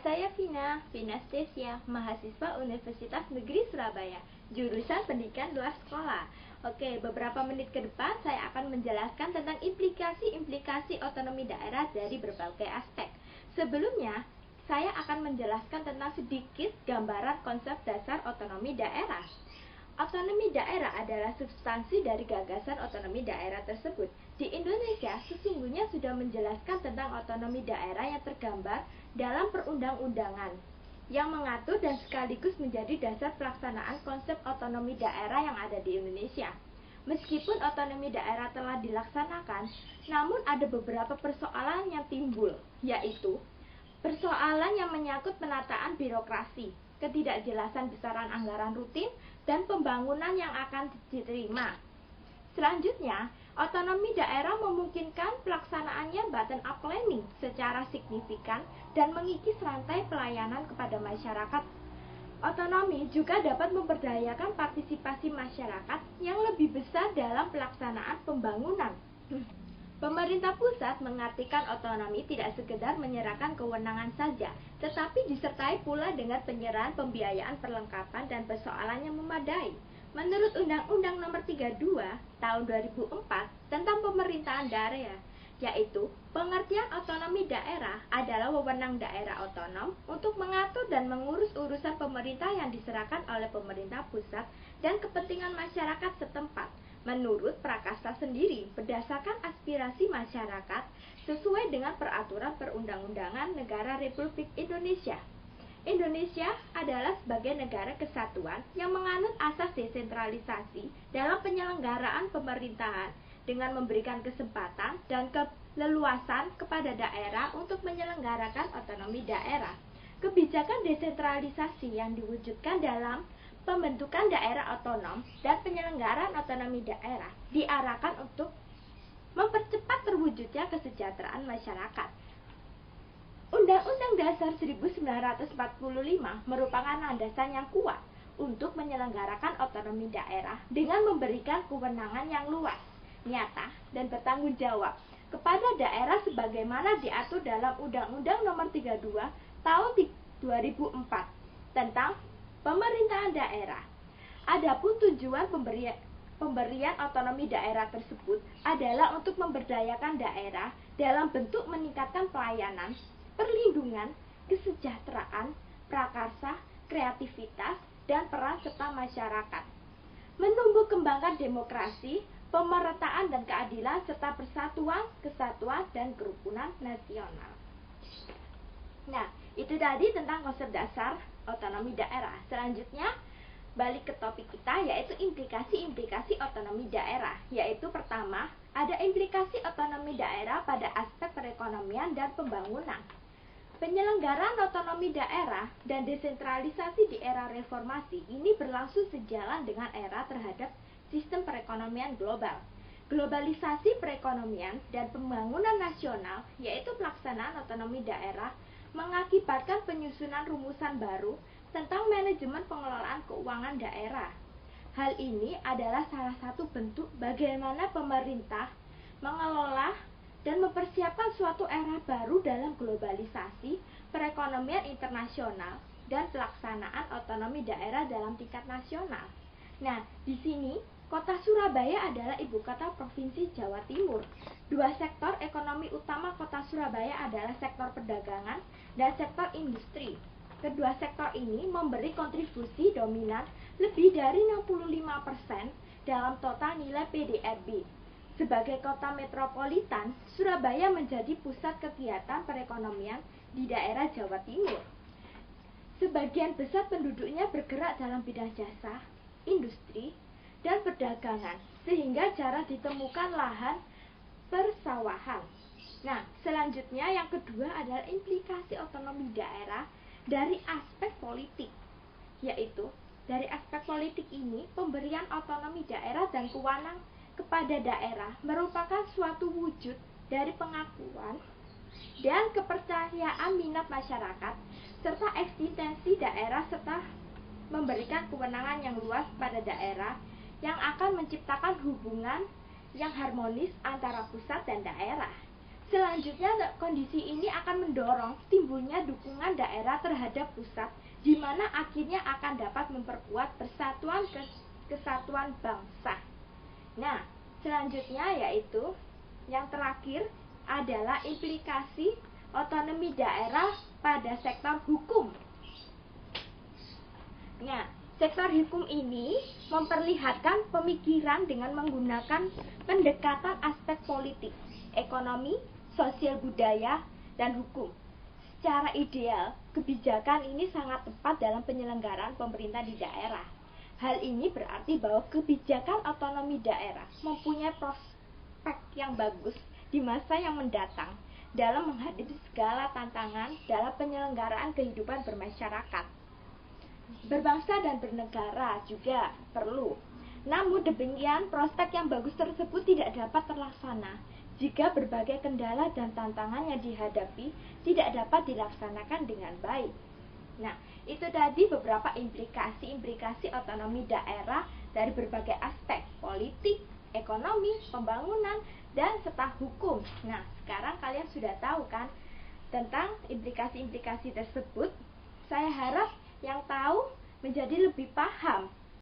saya Vina Stesia, mahasiswa Universitas Negeri Surabaya, jurusan Pendidikan Luar Sekolah. Oke, beberapa menit ke depan saya akan menjelaskan tentang implikasi-implikasi otonomi daerah dari berbagai aspek. Sebelumnya, saya akan menjelaskan tentang sedikit gambaran konsep dasar otonomi daerah. Otonomi daerah adalah substansi dari gagasan otonomi daerah tersebut. Di Indonesia, sesungguhnya sudah menjelaskan tentang otonomi daerah yang tergambar dalam perundang-undangan yang mengatur dan sekaligus menjadi dasar pelaksanaan konsep otonomi daerah yang ada di Indonesia. Meskipun otonomi daerah telah dilaksanakan, namun ada beberapa persoalan yang timbul, yaitu persoalan yang menyangkut penataan birokrasi, ketidakjelasan besaran anggaran rutin, dan pembangunan yang akan diterima. Selanjutnya, otonomi daerah memungkinkan pelaksanaannya bottom-up planning secara signifikan dan mengikis rantai pelayanan kepada masyarakat. Otonomi juga dapat memberdayakan partisipasi masyarakat yang lebih besar dalam pelaksanaan pembangunan. Pemerintah pusat mengartikan otonomi tidak sekedar menyerahkan kewenangan saja, tetapi disertai pula dengan penyerahan pembiayaan perlengkapan dan persoalan yang memadai. Menurut Undang-Undang Nomor 32 Tahun 2004 tentang pemerintahan daerah, yaitu pengertian otonomi daerah adalah wewenang daerah otonom untuk mengatur dan mengurus urusan pemerintah yang diserahkan oleh pemerintah pusat dan kepentingan masyarakat setempat menurut prakasta sendiri berdasarkan aspirasi masyarakat sesuai dengan peraturan perundang-undangan Negara Republik Indonesia. Indonesia adalah sebagai negara kesatuan yang menganut asas desentralisasi dalam penyelenggaraan pemerintahan dengan memberikan kesempatan dan keleluasan kepada daerah untuk menyelenggarakan otonomi daerah. Kebijakan desentralisasi yang diwujudkan dalam pembentukan daerah otonom dan penyelenggaraan otonomi daerah diarahkan untuk mempercepat terwujudnya kesejahteraan masyarakat. Undang-Undang Dasar 1945 merupakan landasan yang kuat untuk menyelenggarakan otonomi daerah dengan memberikan kewenangan yang luas, nyata, dan bertanggung jawab kepada daerah sebagaimana diatur dalam Undang-Undang Nomor 32 Tahun 2004 tentang pemerintahan daerah. Adapun tujuan pemberian otonomi daerah tersebut adalah untuk memberdayakan daerah dalam bentuk meningkatkan pelayanan, perlindungan, kesejahteraan, prakarsa, kreativitas, dan peran serta masyarakat. Menumbuh kembangkan demokrasi, pemerataan dan keadilan serta persatuan, kesatuan, dan kerukunan nasional. Nah, itu tadi tentang konsep dasar otonomi daerah. Selanjutnya, balik ke topik kita, yaitu implikasi-implikasi otonomi daerah. Yaitu pertama, ada implikasi otonomi daerah pada aspek perekonomian dan pembangunan. Penyelenggaraan otonomi daerah dan desentralisasi di era reformasi ini berlangsung sejalan dengan era terhadap sistem perekonomian global. Globalisasi perekonomian dan pembangunan nasional, yaitu pelaksanaan otonomi daerah, mengakibatkan penyusunan rumusan baru tentang manajemen pengelolaan keuangan daerah. Hal ini adalah salah satu bentuk bagaimana pemerintah mengelola dan mempersiapkan suatu era baru dalam globalisasi perekonomian internasional dan pelaksanaan otonomi daerah dalam tingkat nasional. Nah, di sini Kota Surabaya adalah ibu kota Provinsi Jawa Timur. Dua sektor ekonomi utama Kota Surabaya adalah sektor perdagangan dan sektor industri. Kedua sektor ini memberi kontribusi dominan lebih dari 65% dalam total nilai PDRB. Sebagai kota metropolitan, Surabaya menjadi pusat kegiatan perekonomian di daerah Jawa Timur. Sebagian besar penduduknya bergerak dalam bidang jasa, industri, dan perdagangan, sehingga jarang ditemukan lahan persawahan. Nah, selanjutnya yang kedua adalah implikasi otonomi daerah dari aspek politik, yaitu dari aspek politik ini pemberian otonomi daerah dan kewenangan kepada daerah merupakan suatu wujud dari pengakuan dan kepercayaan minat masyarakat serta eksistensi daerah serta memberikan kewenangan yang luas pada daerah yang akan menciptakan hubungan yang harmonis antara pusat dan daerah. Selanjutnya, kondisi ini akan mendorong timbulnya dukungan daerah terhadap pusat, di mana akhirnya akan dapat memperkuat persatuan kesatuan bangsa. Nah, selanjutnya yaitu yang terakhir adalah implikasi otonomi daerah pada sektor hukum. Nah, sektor hukum ini memperlihatkan pemikiran dengan menggunakan pendekatan aspek politik, ekonomi, sosial budaya, dan hukum. Secara ideal, kebijakan ini sangat tepat dalam penyelenggaraan pemerintah di daerah. Hal ini berarti bahwa kebijakan otonomi daerah mempunyai prospek yang bagus di masa yang mendatang dalam menghadapi segala tantangan dalam penyelenggaraan kehidupan bermasyarakat. Berbangsa dan bernegara juga perlu. Namun demikian, prospek yang bagus tersebut tidak dapat terlaksana jika berbagai kendala dan tantangan yang dihadapi tidak dapat dilaksanakan dengan baik. Nah, itu tadi beberapa implikasi otonomi daerah dari berbagai aspek, politik, ekonomi, pembangunan, dan serta hukum. Nah, sekarang kalian sudah tahu kan tentang implikasi-implikasi tersebut. Saya harap yang tahu menjadi lebih paham